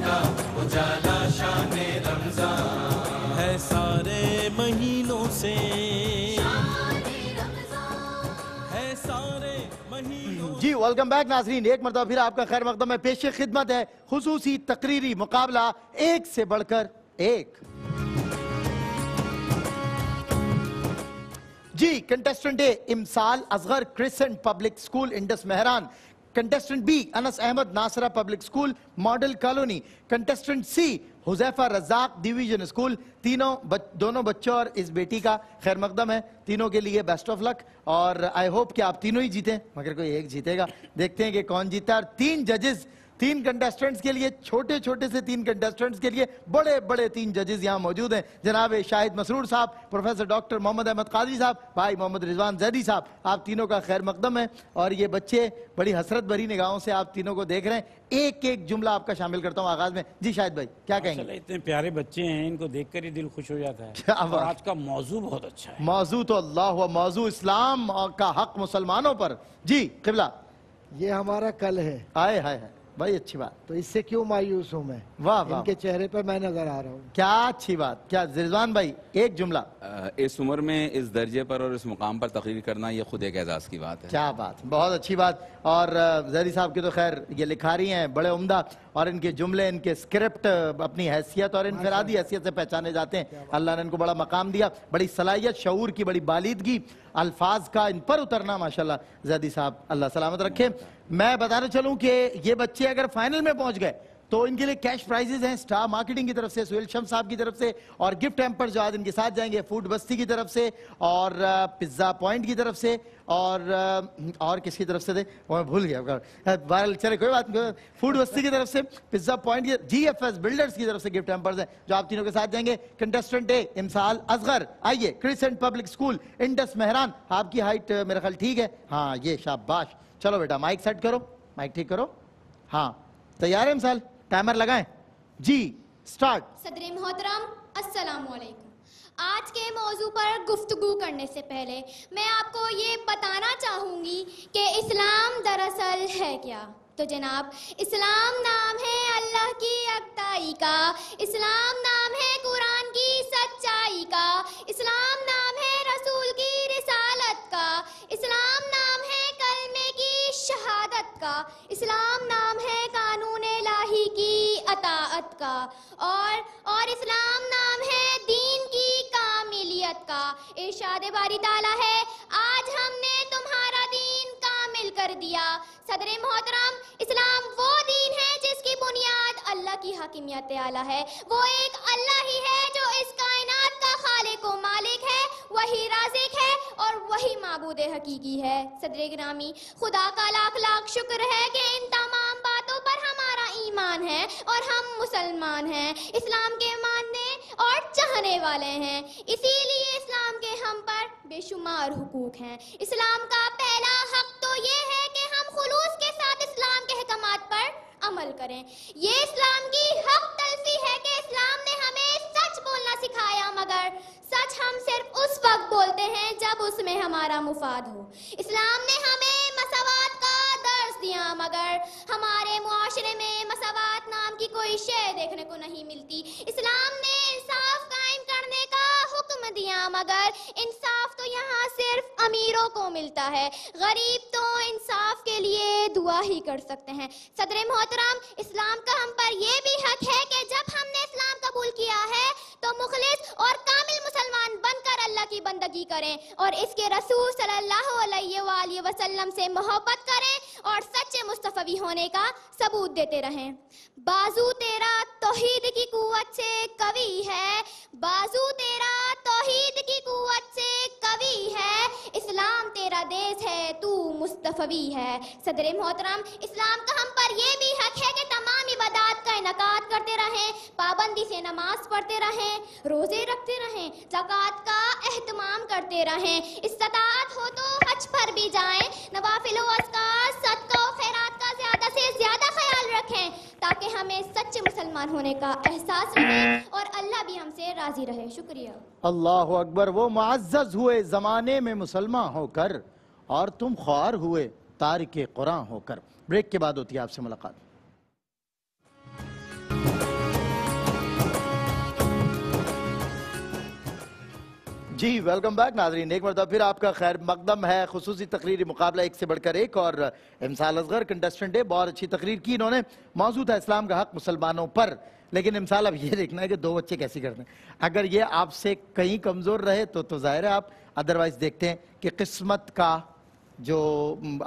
का उजाला शान रमजान है सारे महीनों से, है सारे महीनों। जी वेलकम बैक नाज़रीन, एक मरतबा फिर आपका खैर मकदम है। पेश खिदमत है खुसूसी तकरीरी मुकाबला एक से बढ़कर एक। जी contestant A Imsal Asghar crescent public school Indus Mehran, contestant B Anas Ahmed Nasra public school model colony, contestant C Huzaifa Razzaq division school. दोनों बच्चों और इस बेटी का खैर मकदम है। तीनों के लिए बेस्ट ऑफ लक और आई होप कि आप तीनों ही जीतें, मगर कोई एक जीतेगा। देखते हैं कि कौन जीता है। और तीन जजेस, तीन कंटेस्टेंट्स के लिए, छोटे छोटे से तीन कंटेस्टेंट्स के लिए बड़े बड़े तीन जजेस यहाँ मौजूद हैं। जनाब शाहिद मसरूर साहब, प्रोफेसर डॉक्टर मोहम्मद अहमद कादरी साहब, भाई मोहम्मद रिजवान जैदी साहब, आप तीनों का खैर मकदम है। और ये बच्चे बड़ी हसरत भरी निगाहों से आप तीनों को देख रहे हैं। एक एक जुमला आपका शामिल करता हूँ आगाज में। जी शाहिद भाई क्या कहेंगे? इतने प्यारे बच्चे हैं, इनको देखकर ही दिल खुश हो जाता है। और आज का मौजू बहुत अच्छा है। मौजू तो अल्लाह हुआ, मौजू इस्लाम का हक मुसलमानों पर। जी किबला, ये हमारा कल है। हाय हाय हाय, बड़ी अच्छी बात। तो इससे क्यों मायूस हूँ मैं? वाह वाह, इनके चेहरे पर मैं नजर आ रहा हूँ। क्या अच्छी बात। क्या रिजवान भाई एक जुमला? इस उम्र में इस दर्जे पर और इस मुकाम पर तकरीर करना ये खुद एक एजाज की बात है। क्या बात, बहुत अच्छी बात। और जैदी साहब की तो खैर ये लिखारी हैं, बड़े उम्दा, और इनके जुमले, इनके स्क्रिप्ट अपनी हैसियत और इनफरादी हैसियत से पहचाने जाते हैं। अल्लाह ने इनको बड़ा मकाम दिया, बड़ी सलाहियत, शऊर की बड़ी बालिदगी, अल्फाज का इन पर उतरना माशाल्लाह। जैदी साहब अल्लाह सलामत रखे। मैं बताना चलूं कि ये बच्चे अगर फाइनल में पहुंच गए तो इनके लिए कैश प्राइजेस हैं स्टार मार्केटिंग की तरफ से, सुहेल शम्स साहब की तरफ से, और गिफ्ट हैम्पर जो आज इनके साथ जाएंगे फूड बस्ती की तरफ से, और पिज्जा पॉइंट की तरफ से, और किसकी तरफ से थे वो मैं भूल गया। वायरल चले कोई बात नहीं। फूड बस्ती की तरफ से, पिज्जा पॉइंट की, GFS बिल्डर्स की तरफ से गिफ्ट हैम्पर्स हैं जो आप तीनों के साथ जाएंगे। कंटेस्टेंट ए इमसाल असगर, आइए crescent public school Indus Mehran. आपकी हाइट मेरा ख्याल ठीक है, हाँ ये शाबाश। चलो बेटा माइक सेट करो, माइक ठीक करो। हाँ तैयार है इमसाल? टाइमर लगाएं जी, स्टार्ट। सदर मोहतरम अस्सलाम वालेकुम। आज के मौजू पर गुफ्तगू करने से पहले मैं आपको ये बताना चाहूँगी कि इस्लाम दरअसल है क्या। तो जनाब, इस्लाम नाम है अल्लाह की अक्ताई का, इस्लाम नाम है कुरान की सच्चाई का, इस्लाम नाम है रसूल की रिसालत का, इस्लाम नाम है कलमे की शहादत का, इस्लाम नाम है कानून इलाही की अताअत का, और इस्लाम नाम है दीन की कामिलियत का। इरशाद बारी ताला है, आज हमने तुम्हारा दीन कामिल कर दिया। सदर मोहतरम, इस्लाम वो दीन है जिसकी बुनियाद अल्लाह की हकीमियत आला है। वो एक अल्लाह ही है जो इस कायनात का खालिक व मालिक है, वही राज़िक है और वही माबूद हकीकी है। सदर गिरामी, खुदा का लाख लाख शुक्र है कि इन तमाम बातों पर हमारा ईमान है और हम मुसलमान हैं, इस्लाम के मानने और चाहने वाले हैं। इसीलिए इस्लाम के हम पर बेशुमार हुकूक हैं। इस्लाम का पहला हक तो ये है कि हम खुलूस के साथ इस्लाम के अहकामात पर अमल करें। ये इस्लाम की हक तलफी है कि इस्लाम ने हमें सच बोलना सिखाया, मगर सच हम सिर्फ उस वक्त बोलते हैं जब उसमें हमारा मुफाद हो। इस्लाम ने हमें मसावात का दर्स दिया, मगर हमारे मुआशरे में मसावात नाम की कोई शय देखने को नहीं मिलती। इस्लाम ने इंसाफ कायम करने का हुक्म दिया, मगर इंसाफ तो यहाँ सिर्फ अमीरों को मिलता है, गरीब तो इंसाफ के लिए दुआ ही कर सकते हैं। सदर मोहतरम, इस्लाम का हम पर यह भी हक है कि जब हमने इस्लाम कबूल किया है तो मुखलिस और कामिल मुसलमान बनकर अल्लाह की बंदगी करें और इसके रसूल सल्लल्लाहु अलैहि वसल्लम से मोहब्बत करें और सच्चे मुस्तफवी होने का सबूत देते रहें। बाजू तेरा तौहीद की कुव्वत से कवी है, बाजू तेरा तौहीद की कुव्वत से कवी है, इस्लाम तेरा देश है, तू मुस्तफवी है। सदर मोहतरम, इस्लाम का हम पर यह भी हक है कि तमाम इबादत का इनकाद करते रहें, पाबंदी से नमाज पढ़ते रहें, रोजे रखते रहें, ज़कात का एहतमाम करते रहें, इस्ताअत हो तो हज पर भी जाएं, नवाफिल व अस्कार, सदका व खैरात का ज्यादा से ज्यादा ख्याल रखें ताकि हमें सच्चे मुसलमान होने का एहसास रहे और अल्लाह भी हमसे राजी रहे। शुक्रिया। अल्लाहु अकबर। वो मुअज़्ज़ज़ हुए ज़माने में मुसलमान होकर और तुम ख्वार हुए तारिक कुरान होकर। ब्रेक के बाद होती है आपसे मुलाकात। جی ویلکم بیک ناظرین، ایک مرتبہ پھر آپ کا خیر مقدم ہے خصوصی تقریری مقابلہ ایک سے بڑھ کر ایک، اور امسال اصغر کنٹسٹنٹ ہے، بہت اچھی تقریر کی انہوں نے، موضوع تھا اسلام کا حق مسلمانوں پر۔ لیکن امسال اب یہ دیکھنا ہے کہ دو بچے کیسی کرتے ہیں، اگر یہ آپ سے کہیں کمزور رہے تو ظاہر ہے آپ، ادروائز دیکھتے ہیں کہ قسمت کا جو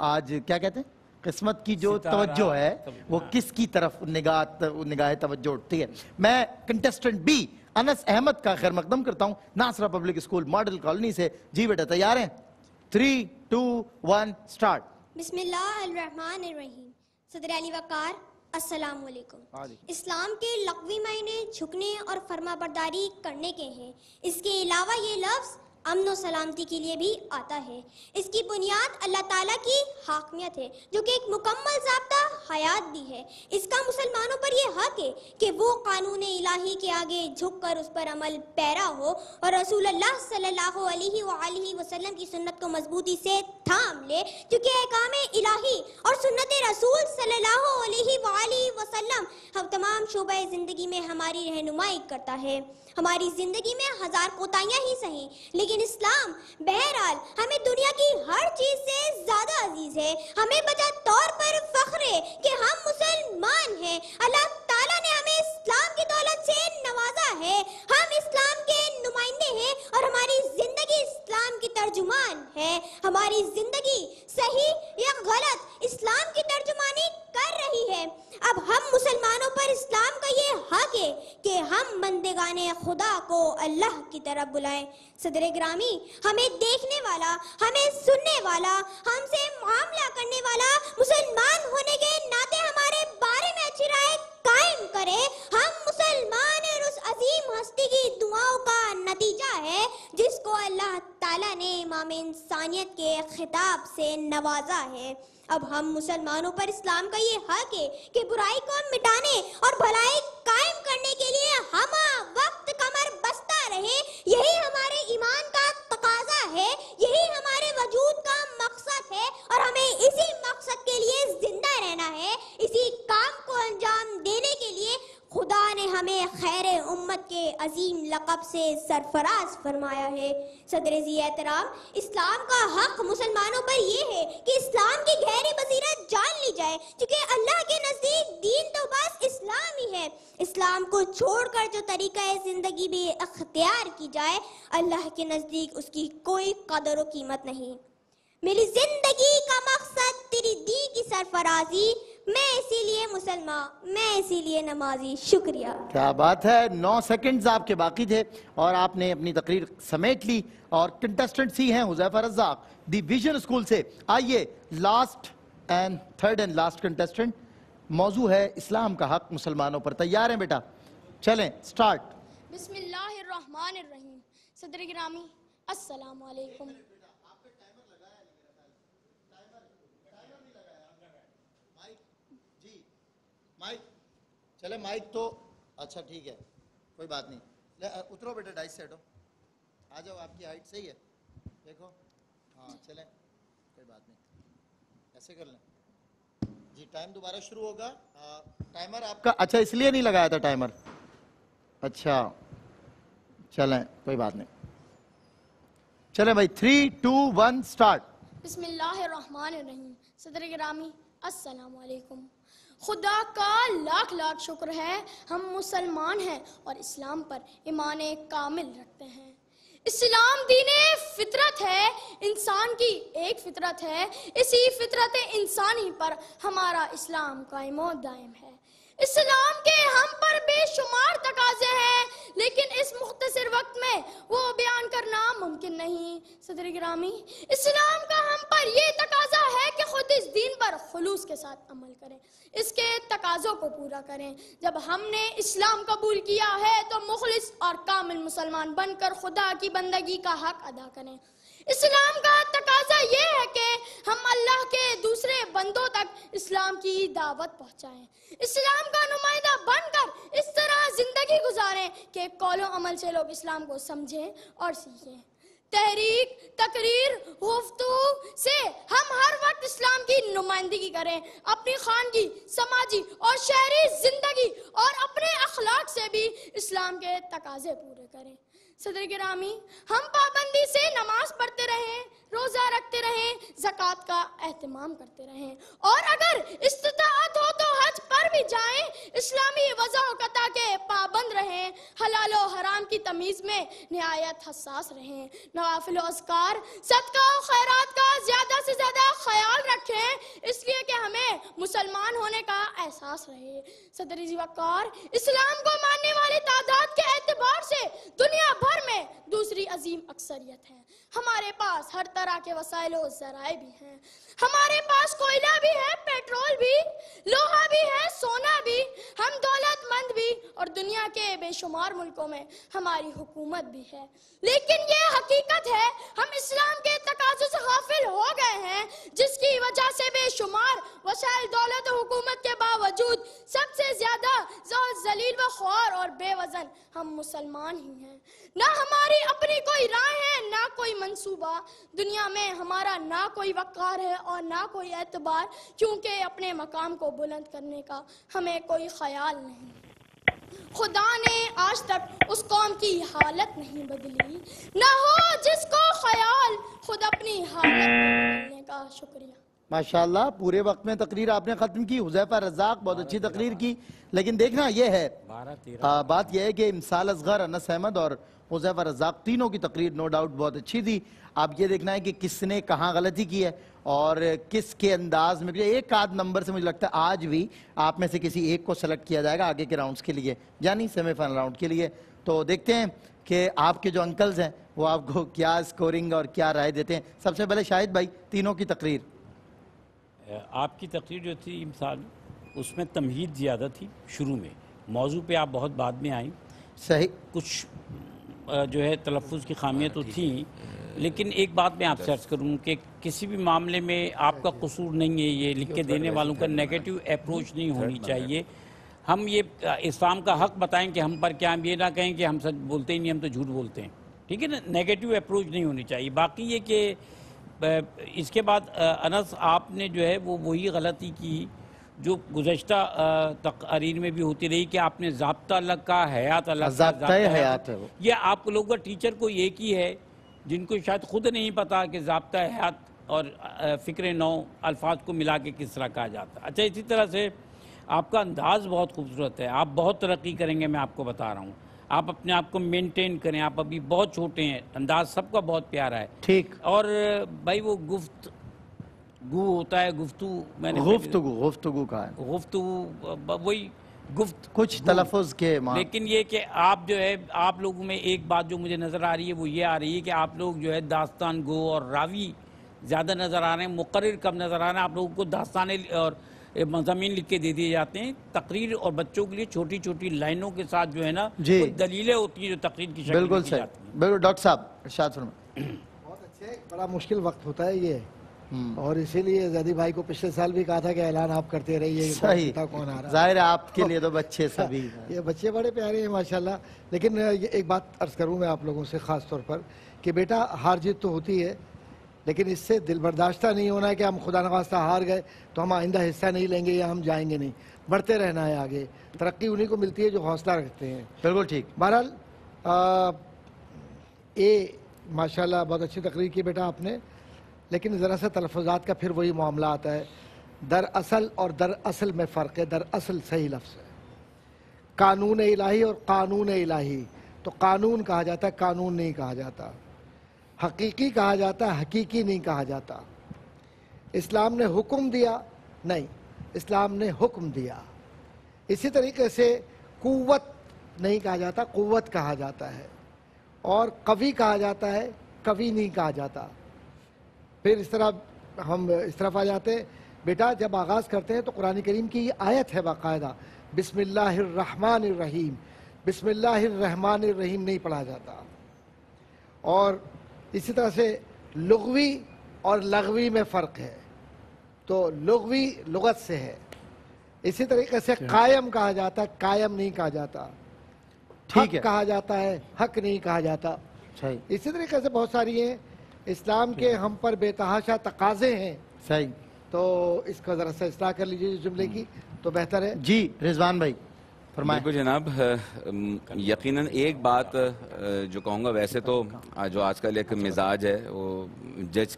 آج کیا کہتے ہیں، قسمت کی جو توجہ ہے وہ کس کی طرف نگاہ توجہ اٹھتی ہے۔ میں کنٹسٹنٹ بی انس احمد کا خیر مقدم کرتا ہوں، Nasira public school model colony سے۔ جی بیٹا تیار ہیں؟ 3 2 1 سٹارٹ۔ بسم اللہ الرحمن الرحیم۔ صدر علی وقار السلام علیکم۔ اسلام کے لغوی معنی جھکنے اور فرما برداری کرنے کے ہیں، اس کے علاوہ یہ لفظ امن و سلامتی کے لیے بھی آتا ہے۔ اس کی بنیاد اللہ تعالیٰ کی حاکمیت ہے جو کہ ایک مکمل ضابطہ حیات بھی ہے۔ اس کا مسلمانوں پر یہ حق ہے کہ وہ قانون الہی کے آگے جھک کر اس پر عمل پیرا ہو اور رسول اللہ صلی اللہ علیہ وآلہ وسلم کی سنت کو مضبوطی سے تھام لے، کیونکہ احکام الہی اور سنت رسول صلی اللہ علیہ وآلہ وسلم ہم تمام شعبہ زندگی میں ہماری رہنمائی کرتا ہے۔ ہماری زندگی میں ہزار کوتاہیاں ہی سہی، لیکن اسلام بہرحال ہمیں دنیا کی ہر چیز سے زیادہ عزیز ہے۔ ہمیں بجا طور پر فخر ہے کہ ہم مسلمان ہیں۔ اللہ تعالیٰ نے ہمیں اسلام کی دولت سے نوازا ہے۔ ہم اسلام کے نمائندے ہیں اور ہماری زندگی اسلام کی ترجمان ہے۔ ہماری زندگی صحیح یا غلط اسلام کی ترجمانی کر رہی ہے۔ اب ہم مسلمانوں پر اسلام کا یہ حق ہے کہ ہم بندگان خدا کو اللہ کی طرف بلائیں۔ صدر گرامی، ہمیں دیکھنے والا، ہمیں سننے والا، ہم سے معاملہ کرنے والا مسلمان ہونے کے ناطے ہمارے بارے میں اچھی رائے قائم کرے۔ ہم مسلمان اور اس عظیم ہستی کی دعاؤں کا نتیجہ ہے جس کو اللہ تعالیٰ نے امام انسانیت کے خطاب سے نوازا ہے۔ اب ہم مسلمانوں پر اسلام کا یہ حق ہے کہ برائی کو مٹانے اور بھلائی قائم کرنے کے لیے ہم وقت کمر بستہ رہے۔ یہی ہمارے ایمان کا تقاضا ہے، یہی ہمارے وجود کا مقصد ہے اور ہمیں اسی مقصد کے لیے زندہ رہنا ہے۔ اسی کام کو انجام دینے کے لیے خدا نے ہمیں خیر امت کے عظیم لقب سے سرفراز فرمایا ہے۔ صدر ذی احترام، اسلام کا حق مسلمانوں پر یہ ہے کہ اسلام کی گہری بصیرت جان لی جائے، کیونکہ اللہ کے نزدیک دین تو بس اسلام ہی ہے۔ اسلام کو چھوڑ کر جو طریقہ زندگی بھی اختیار کی جائے، اللہ کے نزدیک اس کی کوئی قدر و قیمت نہیں۔ میری زندگی کا مقصد تیری دین کی سرفرازی، میں اسی لیے مسلمان، میں اسی لیے نمازی۔ شکریہ۔ کیا بات ہے، 9 سیکنڈز آپ کے باقی تھے اور آپ نے اپنی تقریر سمیٹ لی، اور کنٹسٹنٹ سی ہیں حذیفہ رزاق دی ویژن اسکول سے۔ آئیے تھرڈ اینڈ لاسٹ کنٹسٹنٹ، موضوع ہے اسلام کا حق مسلمانوں پر۔ تیار ہیں بیٹا؟ چلیں سٹارٹ۔ بسم اللہ الرحمن الرحیم۔ صدر گرامی السلام علیکم۔ مائک چلے، مائک تو اچھا ٹھیک ہے، کوئی بات نہیں، اترو بیٹا، ڈائس سیٹ ہو، آ جاؤ، آپ کی ہائٹ صحیح ہے، دیکھو، ہاں چلیں، کوئی بات نہیں، ایسے کر لیں جی۔ ٹائم دوبارہ شروع ہوگا۔ ٹائمر آپ کا اچھا اس لیے نہیں لگایا تھا ٹائمر؟ اچھا چلیں، کوئی بات نہیں، چلیں بھائی 3 2 1 سٹارٹ۔ بسم اللہ الرحمن الرحیم۔ صدر گرامی السلام علیکم۔ خدا کا لاکھ لاکھ شکر ہے ہم مسلمان ہیں اور اسلام پر ایمان کامل رکھتے ہیں۔ اسلام دین فطرت ہے، انسان کی ایک فطرت ہے، اسی فطرت انسانی پر ہمارا اسلام قائم و دائم ہے۔ اسلام کے ہم پر بے شمار تقاضے ہیں، لیکن اس مختصر وقت میں وہ بیان کرنا ممکن نہیں۔ صدر گرامی، اسلام کا ہم پر یہ تقاضا ہے کہ خود اس دین پر خلوص کے ساتھ عمل کریں، اس کے تقاضوں کو پورا کریں۔ جب ہم نے اسلام قبول کیا ہے تو مخلص اور کامل مسلمان بن کر خدا کی بندگی کا حق ادا کریں۔ اسلام کا تقاضا یہ ہے کہ ہم اللہ کے دوسرے بندوں تک اسلام کی دعوت پہنچائیں، اسلام کا نمائندہ بن کر اس طرح زندگی گزاریں کہ قول و عمل سے لوگ اسلام کو سمجھیں اور سیکھیں۔ تحریک، تقریر، گفتگو سے ہم ہر وقت اسلام کی نمائندگی کریں، اپنی خانگی، سماجی اور شہری زندگی اور اپنے اخلاق سے بھی اسلام کے تقاضے پورے کریں۔ सदर गिरामी, हम पाबंदी से नमाज पढ़ते रहें, रोजा रखते रहें, ज़कात का एहतमाम करते रहें, और अगर इस्तिताअत हो तो हज पर भी जाएं, इस्लामी वज़ाक़ता के पाबंद रहें, हलाल और हराम की तमीज़ में निहायत हसास रहें, नवाफिल और अस्कार, सदका और खैरात का ज़्यादा से ज़्यादा ख्याल रखें, इसलिए कि हमें मुसलमान होने का एहसास रहे। सदर वक़ार, इस्लाम को मानने वाली तादाद के एतबार से दुनिया भर में दूसरी अजीम अक्सरियत है। हमारे पास हर तरह के वसाइल और ज़राए भी हैं, हमारे पास कोयला भी है, पेट्रोल भी, लोहा भी है, सोना भी, हम दौलतमंद भी, और दुनिया के बेशुमार मुल्कों में हमारी हुकूमत भी है। लेकिन ये हकीकत है, हम इस्लाम के तकाज़े से गाफिल हो गए हैं, जिसकी वजह से बेशुमार वसाइल, दौलत और हुकूमत के बावजूद सबसे ज्यादा ज़लील व ख्वार और बेवजन हम मुसलमान ही हैं। ना हमारी अपनी कोई राह है, ना कोई मंसूबा, दुनिया में हमारा ना कोई वक़ार है और ना कोई एतबार, क्योंकि अपने मकाम को बुलंद करने का हमें कोई ख्याल नहीं। खुदा ने आज तक उस कौम की हालत नहीं बदली, ना हो जिसको ख्याल खुद अपनी हालत बदलने का। शुक्रिया। माशाल्लाह, पूरे वक्त में तकरीर आपने ख़त्म की। हुज़ैफ़ा रज़ाक बहुत अच्छी तकरीर की, लेकिन देखना ये है, बात यह है कि इमसाल असगर, अनस अहमद और हुज़ैफ़ा रज़ाक तीनों की तकरीर नो डाउट बहुत अच्छी थी। अब ये देखना है कि किसने कहाँ गलती की है और किसके अंदाज में। एक आध नंबर से मुझे लगता है आज भी आप में से किसी एक को सेलेक्ट किया जाएगा आगे के राउंड्स के लिए, यानी सेमीफाइनल राउंड के लिए। तो देखते हैं कि आपके जो अंकल्स हैं वो आपको क्या स्कोरिंग और क्या राय देते हैं। सबसे पहले शाहिद भाई, तीनों की तकरीर। आपकी तकरीर जो थी इमसाल, उसमें तमहीद ज़्यादा थी शुरू में, मौजू पे आप बहुत बाद में आई। सही, कुछ जो है तलफ़ुज़ की खामियाँ तो थी, लेकिन एक बात मैं आपसे अर्ज़ करूँ कि किसी भी मामले में आपका कसूर नहीं है, ये लिख के देने वालों का नेगेटिव अप्रोच नहीं होनी चाहिए। हम ये इस्लाम का हक़ बताएं कि हम पर क्या, हम ये ना कहें कि हम सच बोलते ही नहीं, हम तो झूठ बोलते हैं, ठीक है ना। नेगेटिव अप्रोच नहीं होनी चाहिए। बाकी ये कि इसके बाद अनस आपने जो है वो वही गलती की जो गुज़श्ता तकरीर में भी होती रही कि आपने ज़ाब्ता अलग का, हयात अलग का। हयात है वो, ये आप लोगों का टीचर को एक ही है जिनको शायद खुद नहीं पता कि ज़ाब्ता हयात और फ़िक्र नौ अल्फाज को मिला के किस तरह कहा जाता है। अच्छा, इसी तरह से आपका अंदाज़ बहुत खूबसूरत है, आप बहुत तरक्की करेंगे, मैं आपको बता रहा हूँ। आप अपने आप को मेंटेन करें, आप अभी बहुत छोटे हैं, अंदाज सबका बहुत प्यारा है, ठीक। और भाई वो गुफ्तगू होता है, गुफ्तगू मैंने गुफ्तगू का है, गुफ्तगू वही गुफ्त कुछ तलफ़ुज़ के लेकिन ये कि आप जो है, आप लोगों में एक बात जो मुझे नज़र आ रही है वो ये आ रही है कि आप लोग जो है दास्तान गो और रावी ज़्यादा नज़र आ रहे हैं, मुक़र्रिर कम नज़र आ रहे हैं। आप लोगों को दास्तान और मज़ामीन लिख के दे दिए जाते हैं। तकरीर और बच्चों के लिए छोटी छोटी लाइनों के साथ जो है ना दलीलें होती हैं जो तकरीर की शक्ल में की जाती हैं। बिल्कुल डॉक्टर साहब, इरशाद फरमाएं। बहुत अच्छे, बड़ा मुश्किल वक्त होता है ये, और इसीलिए ज़ैदी भाई को पिछले साल भी कहा था कि ऐलान आप करते रहिए सही, कौन आ रहा। जाहिर है आपके लिए तो बच्चे सभी ये बच्चे बड़े प्यारे हैं माशाल्लाह। लेकिन एक बात अर्ज़ करूँ मैं आप लोगों से ख़ास तौर पर कि बेटा हार जीत तो होती है, लेकिन इससे दिल बर्दाश्ता नहीं होना है कि हम खुदा नवास्ता हार गए तो हम आइंदा हिस्सा नहीं लेंगे या हम जाएंगे नहीं। बढ़ते रहना है आगे। तरक्की उन्हीं को मिलती है जो हौसला रखते हैं। बिल्कुल ठीक। बहरहाल माशाल्लाह बहुत अच्छी तकरीर की बेटा आपने, लेकिन ज़रा सा तलफ़ुज़ात का फिर वही मामला आता है। दरअसल और दरअसल में फ़र्क है। दरअसल सही लफ्ज़ है। कानून इलाही और कानून इलाही, तो कानून कहा जाता है, कानून नहीं कहा जाता। हकीकी कहा जाता है, हकीकी नहीं कहा जाता। इस्लाम ने हुक्म दिया, नहीं, इस्लाम ने हुक्म दिया। इसी तरीके से कुव्वत नहीं कहा जाता, कुव्वत कहा जाता है। और कवि कहा जाता है, कवि नहीं कहा जाता। फिर इस तरह हम इस तरफ आ जाते हैं। बेटा जब आगाज़ करते हैं तो कुरान करीम की ये आयत है बाकायदा, बिस्मिल्लाहिर्रहमानिर्रहीम, बिस्मिल्लाहिर्रहमानिर्रहीम नहीं पढ़ा जाता। और इसी तरह से लुग़वी और लग़वी में फ़र्क है, तो लुग़वी लुग़त से है। इसी तरीके से कायम कहा जाता है, कायम नहीं कहा जाता। ठीक है, कहा जाता है, हक नहीं कहा जाता। सही। इसी तरीके से बहुत सारी हैं। इस्लाम के हम पर बेतहाशा तकाज़े हैं। सही। तो इसका ज़रा सा इस्लाह कर लीजिए जुमले की तो बेहतर है। जी रिजवान भाई। بالکل جناب، یقیناً ایک بات جو کہوں گا، ویسے تو جو آج کل ایک مزاج ہے وہ جج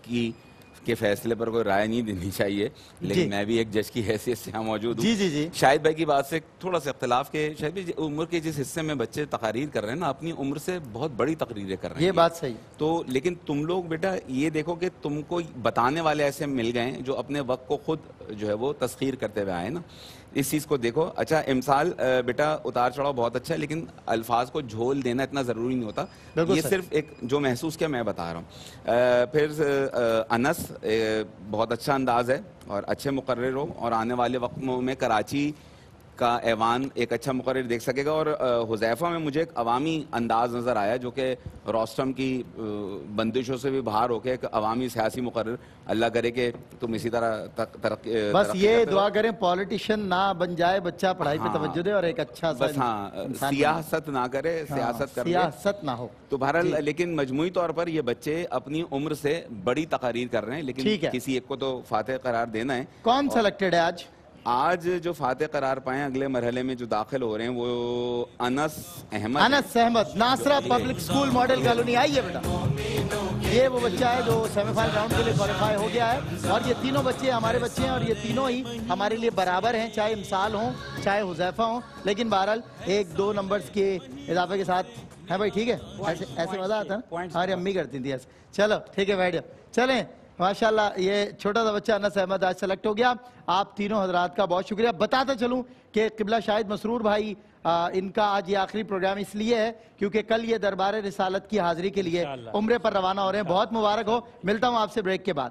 کے فیصلے پر کوئی رائے نہیں دینی چاہیے، لیکن میں بھی ایک جج کی حیثیت سے یہاں موجود ہوں۔ جی شاہد بھائی کی بات سے تھوڑا سا اختلاف کہ شاہد بھائی عمر کے جس حصے میں بچے تقاریر کر رہے ہیں نا، اپنی عمر سے بہت بڑی تقریریں کر رہے ہیں، یہ بات صحیح تو لیکن تم لوگ بیٹا یہ دیکھو کہ تم کو بتانے والے ایسے مل گئے ہیں جو اپنے وقت کو خود جو ہے وہ تسخیر کرتے ہوئے آئے نا، اس چیز کو دیکھو۔ اچھا امسال بیٹا اتار چڑھاؤ بہت اچھا ہے، لیکن الفاظ کو جھول دینا اتنا ضروری نہیں ہوتا، یہ صرف ایک جو محسوس کیا میں بتا رہا ہوں۔ پھر انس بہت اچھا انداز ہے اور اچھے مقرر ہو، اور آنے والے وقتوں میں کراچی کا ایوان ایک اچھا مقرر دیکھ سکے گا۔ اور حذیفہ میں مجھے ایک عوامی انداز نظر آیا جو کہ روسٹم کی بندشوں سے بھی باہر ہو کے ایک عوامی سیاسی مقرر، اللہ کرے کہ تم اسی طرح ترقی، بس یہ دعا کریں پولیٹیشین نہ بن جائے، بچہ پڑھائی پہ توجہ دے اور ایک اچھا بس سیاست نہ کرے، سیاست کر سیاست نہ ہو تو بہرحال۔ لیکن مجموعی طور پر یہ بچے اپنی عمر سے بڑی تقاریر کر رہے ہیں، لیکن کسی ایک کو تو فاتح قرار دینا ہے۔ کون سلیکٹڈ ہے آج جو فاتح قرار پائیں اگلے مرحلے میں جو داخل ہو رہے ہیں وہ Anas Ahmed Nasra public school model colony. آئیے بیٹا، یہ وہ بچہ ہے جو سیمی فائنل راؤنڈ کے لیے کوالیفائی ہو گیا ہے، اور یہ تینوں بچے ہمارے بچے ہیں، اور یہ تینوں ہی ہمارے لیے برابر ہیں، چاہے امسال ہوں چاہے حذیفہ ہوں، لیکن بہرحال 1-2 نمبرز کے اضافے کے ساتھ ہے بھائی، ٹھیک ہے، ایسے مزہ آتا ہے، ہماری امی کرتی تھی ایسے۔ چلو ٹھیک ہے، بیٹھ جاؤ، چلیں۔ ماشاءاللہ یہ چھوٹا سا بچہ انس احمد آج سلیکٹ ہو گیا۔ آپ تینوں حضرات کا بہت شکریہ۔ بتاتا چلوں کہ قبلہ شاہد مسرور بھائی ان کا آج یہ آخری پروگرام اس لیے ہے کیونکہ کل یہ دربار رسالت کی حاضری کے لیے عمرے پر روانہ ہو رہے ہیں۔ بہت مبارک ہو، ملتا ہوں آپ سے بریک کے بعد۔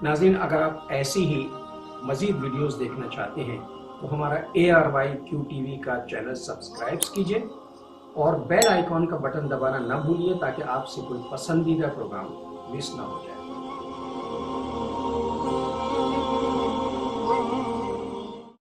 ناظرین، اگر آپ ایسی ہی مزید ویڈیوز دیکھنا چاہتے ہیں تو ہمارا ARYQTV کا چینل سبسکرائب کیجئے اور بیل آئیکن کا بٹن دبانا نہ بھولیے تاکہ آپ سے کوئی پسندیدہ پروگرام مس نہ ہو جائے۔